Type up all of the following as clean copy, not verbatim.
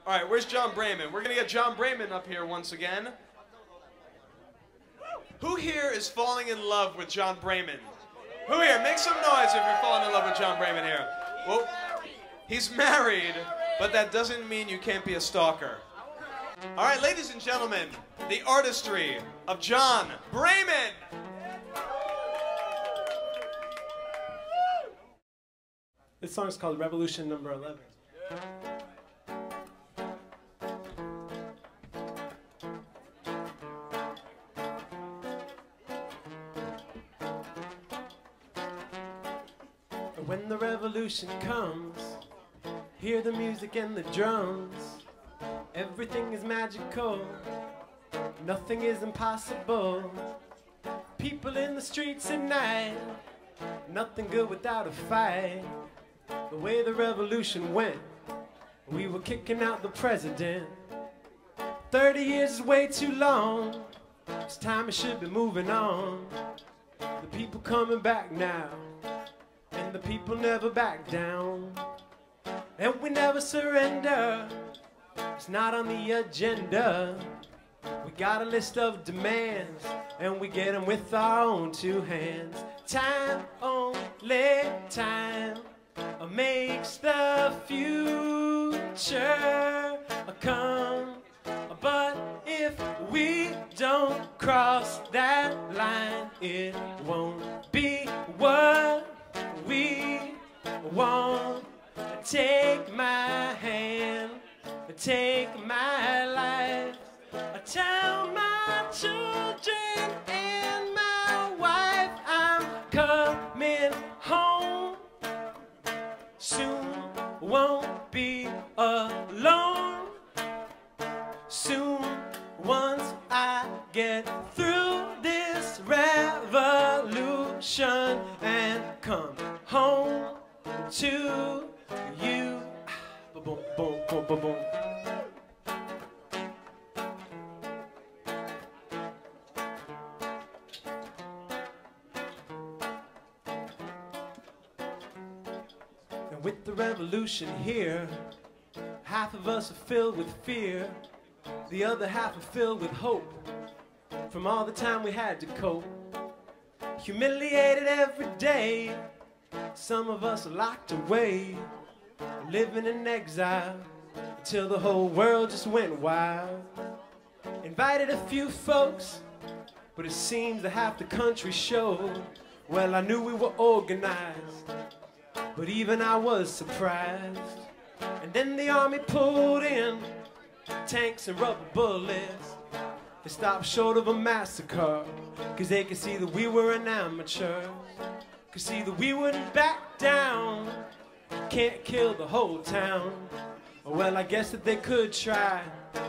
All right, where's John Brayman? We're going to get John Brayman up here once again. Who here is falling in love with John Brayman? Who here? Make some noise if you're falling in love with John Brayman here. Well, he's married, but that doesn't mean you can't be a stalker. All right, ladies and gentlemen, the artistry of John Brayman. This song is called Revolution Number 11. When the revolution comes, hear the music and the drums. Everything is magical, nothing is impossible. People in the streets at night, nothing good without a fight. The way the revolution went, we were kicking out the president. 30 years is way too long, it's time it should be moving on. The people coming back now, and the people never back down. And we never surrender, it's not on the agenda. We got a list of demands, and we get them with our own two hands. Time, only time, makes the future come. But if we don't cross that line, it won't be what we want. Take my hand, take my life. I tell my children and my wife I'm coming home. Soon won't be alone. Soon, once I get through this revolution and come home to you. Boom, boom, boom, boom, boom. With the revolution here, half of us are filled with fear, the other half are filled with hope from all the time we had to cope. Humiliated every day, some of us are locked away, living in exile until the whole world just went wild. Invited a few folks, but it seems that half the country showed. Well, I knew we were organized, but even I was surprised. And then the army pulled in, tanks and rubber bullets. They stopped short of a massacre, cause they could see that we were an amateur. Could see that we wouldn't back down. Can't kill the whole town. Well, I guess that they could try.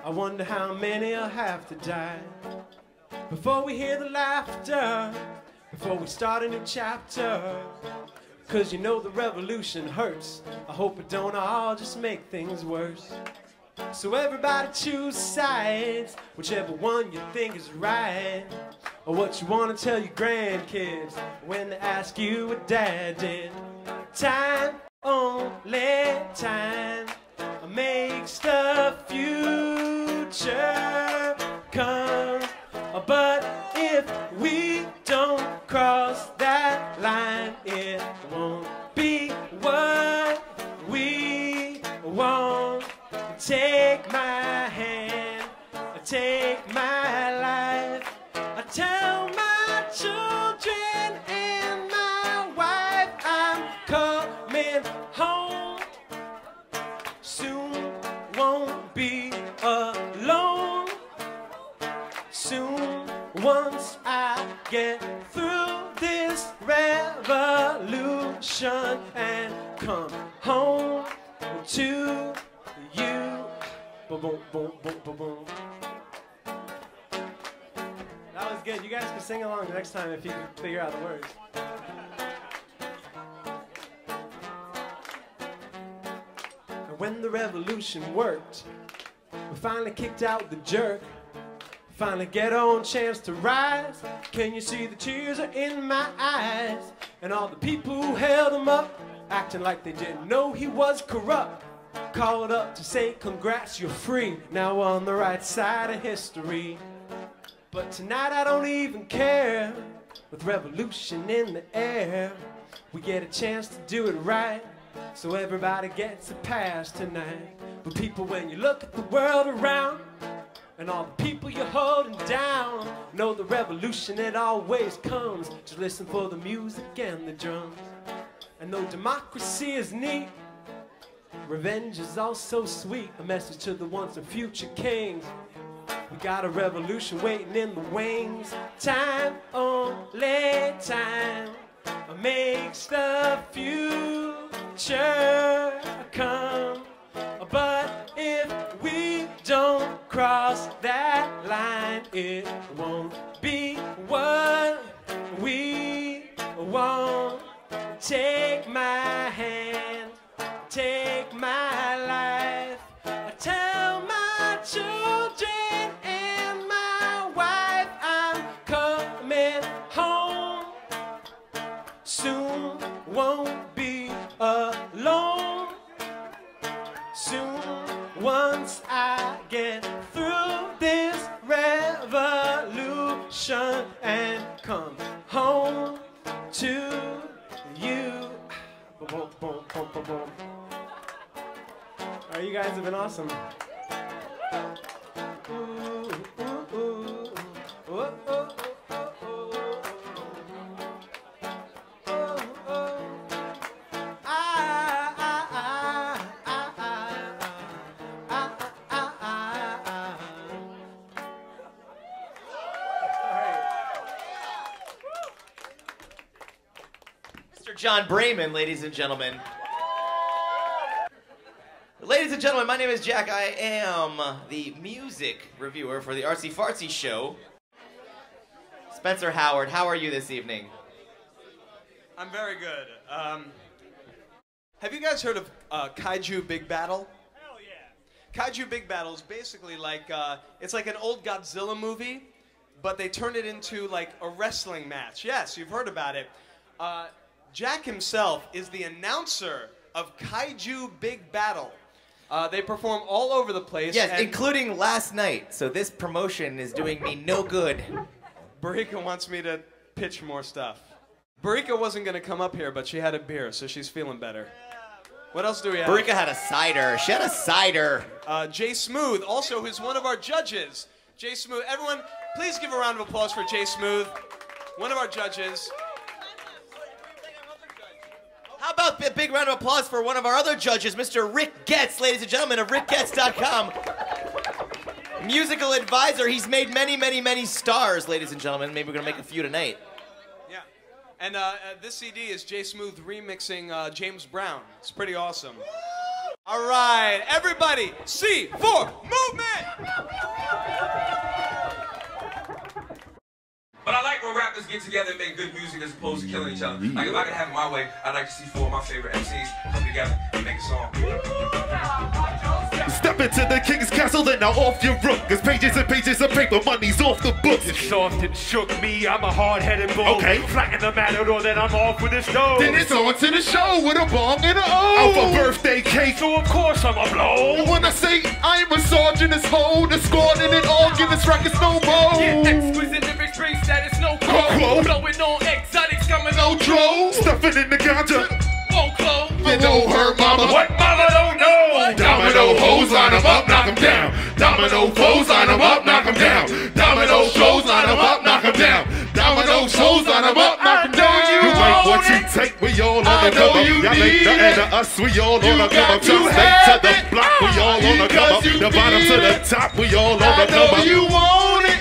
I wonder how many will have to die before we hear the laughter, before we start a new chapter. Cause you know the revolution hurts. I hope it don't all just make things worse. So everybody choose sides, whichever one you think is right, or what you want to tell your grandkids when they ask you what dad did. Time, only time, makes the future come. But if we don't cross that line, it won't be what we want. Take my hand, take my life. I tell my children and my wife I'm coming home. Soon won't be alone. Soon, once I get through this revolution and come home to you. Boom, boom, boom, boom, boom, boom. That was good. You guys can sing along the next time if you can figure out the words. And when the revolution worked, we finally kicked out the jerk. Finally get our own chance to rise. Can you see the tears are in my eyes? And all the people who held him up, acting like they didn't know he was corrupt. called up to say congrats, you're free. Now on the right side of history. But tonight I don't even care. With revolution in the air, we get a chance to do it right. So everybody gets a pass tonight. But people, when you look at the world around and all the people you're holding down, know the revolution, it always comes. Just listen for the music and the drums. And though democracy is neat, revenge is also sweet. A message to the once and future kings. We got a revolution waiting in the wings. Time, only time, makes the future come. But if we don't cross that line, it won't be what we want. Take my hand, take my life. I tell my children and my wife I'm coming home soon, won't be alone soon. Once I get through this revolution and come home to you. Oh, you guys have been awesome. Mr. John Brayman, ladies and gentlemen. Ladies and gentlemen, my name is Jack. I am the music reviewer for the Artsy Fartsy show. Spencer Howard, how are you this evening? I'm very good. Have you guys heard of Kaiju Big Battle? Hell yeah. Kaiju Big Battle is basically like, it's like an old Godzilla movie, but they turn it into like a wrestling match. Yes, you've heard about it. Jack himself is the announcer of Kaiju Big Battle. They perform all over the place. Yes, including last night. So this promotion is doing me no good. Barika wants me to pitch more stuff. Barika wasn't going to come up here, but she had a beer, so she's feeling better. What else do we have? Barika had a cider. She had a cider. Jay Smooth, also, who's one of our judges. Jay Smooth. Everyone, please give a round of applause for Jay Smooth, one of our judges. How about a big round of applause for one of our other judges, Mr. Rick Getz, ladies and gentlemen, of RickGetz.com. Musical advisor. He's made many, many, many stars, ladies and gentlemen. Maybe we're going to make a few tonight. Yeah. And this CD is Jay Smooth remixing James Brown. It's pretty awesome. All right, everybody, C4 movement! But I like when rappers get together and make good music as opposed to killing each other. Like if I could have it my way, I'd like to see 4 of my favorite MCs come together and make a song. Step into the king's castle and now off your rook. There's pages and pages of paper, money's off the books. You soft and shook me, I'm a hard-headed bull. Okay. Flatten the matador, then I'm off with a stove. Then it's on to the show with a bong and a O. Out for birthday cake. So of course I'm a blow. When I say I'm a sergeant, it's hold, the squad and an organ, this racket's no more. Yeah, exquisite lyrics bring status, no quote. Blowing on exotics, coming No dro, stuffing in the ganja. won't close. You know her mama. What mama don't know? Domino hoes, line them up, knock them down. Domino foes, line them up, knock them down. Domino shows, line them up, knock them down. Domino shows, line them up, knock them down. You make what you take, we all on the come up. Y'all ain't nothing to us, we all on the come up. From state to the block, we all on the come up. The bottom to the top, we all on the come up. I know you want it,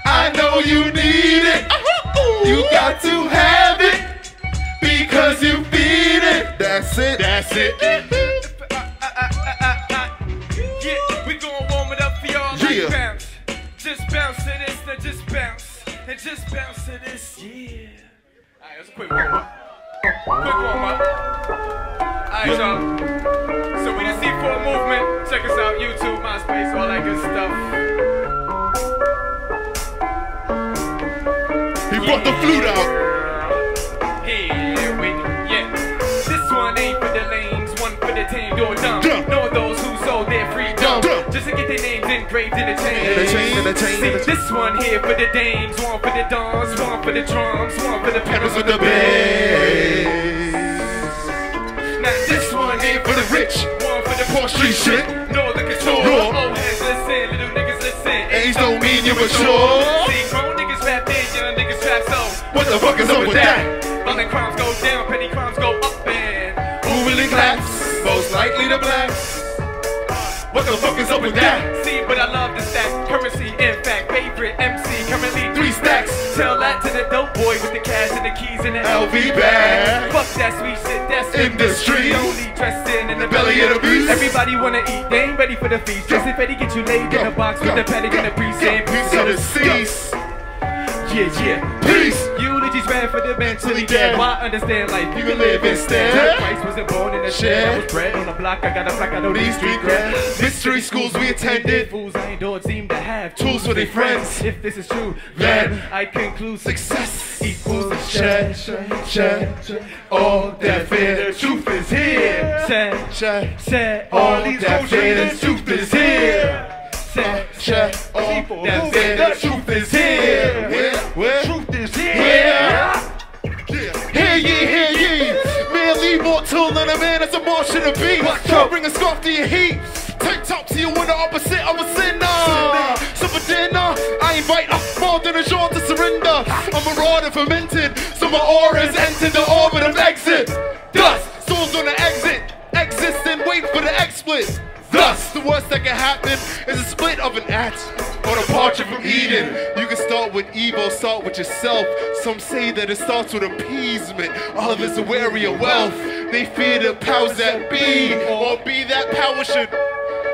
I know you need it. You got to have it, because you feed it. That's it, that's it. Yeah, we gon' warm it up for y'all like bounce. Just bounce to this, then just bounce. And just bounce to this, yeah. Alright, that's a quick warm up. Quick warm up. Alright, y'all. So we the C4 movement. Check us out, YouTube, MySpace, all that good stuff. He brought the flute out. Here we go, yeah. This one ain't for the lanes, one for the team, you're dumb. No See, this one here for the dames, one for the dons, one for the drums, one for the pedals of the bass. Now this one here for the rich, one for the poor street shit. No the control. Old heads listen, little niggas listen. Age don't mean you're mature. See, grown niggas rap in, young niggas rap so. What the fuck is up with that? Violent crimes go down, petty crimes go up and Who really claps? Most likely the blacks. What the fuck is up with that? See, but I love the stack. Currency, in fact, favorite MC. Currently 3 stacks. Tell that to the dope boy with the cash and the keys in the LV bag. Fuck that sweet shit, that's Industry. Only dressed in the Belly of the beast. Everybody wanna eat, they ain't ready for the feast. Just if Eddie get you laid in a box with the patty and the precinct. Peace of the cease. Yeah. Peace. Eulogies ran for the mentally dead. Why understand life? You can live instead. Christ wasn't born in a shed. I was bred on the block. I got a plaque. I know these street cred. Mystery schools we attended. Fools I adored seem to have Tools for their friends. If this is true, Then I conclude success equals a shed. All that fear. The truth is here. Said All that fear. The truth is here. Said All that fear. the truth is here. Where? Truth is here. Hear ye, merely mortal and a man as a Martian to be. Can't bring a scarf to your heat. Take top to you with the opposite of a sinner. So for dinner, I invite more than a genre to surrender. I'm a marauder fermented, so my aura's entered the orbit of exit. Thus, souls on the exist and wait for the XSplit. Thus, the worst that can happen is a split of an act or departure from Eden. You can start with evil, start with yourself. Some say that it starts with appeasement. Others are wary of wealth. They fear the powers that be, or be that power should.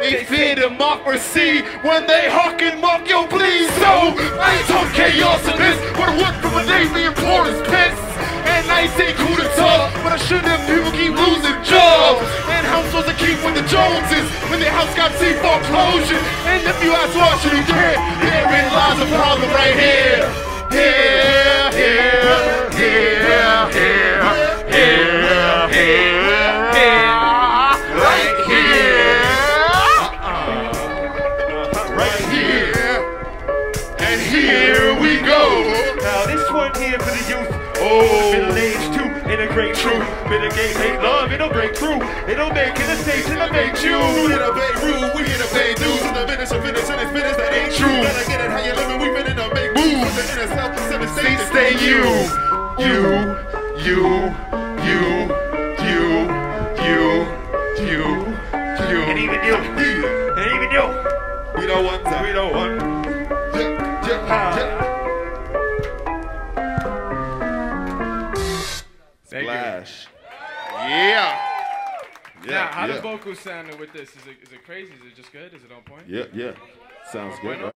They fear democracy when they hawk and mock your pleas. So, I ain't talk chaos in this, but I work from a navy and poor as piss. And I say coup d'etat, but I shouldn't have people keep losing jobs. And households that keep with the Joneses when their house got sea foreclosure. And if you ask what should he do, therein lies a problem right here. Here, right here. Right here. And here we go. Now this one here for the youth. Oh. Middle age too, integrate truth. Mitigate hate love, it'll break through. It'll make it a stage, it'll make you. We hit a big rule, we hit a big news. In the finish and it's business that ain't true. Gotta get it how you living, we finna to make moves. With the inner self, the state, stay you. And even you. And even you. We don't want that. We don't want. Splash. Yeah. Now, how the vocals sounding with this? Is it crazy? Is it just good? Is it on point? Yeah. Sounds good.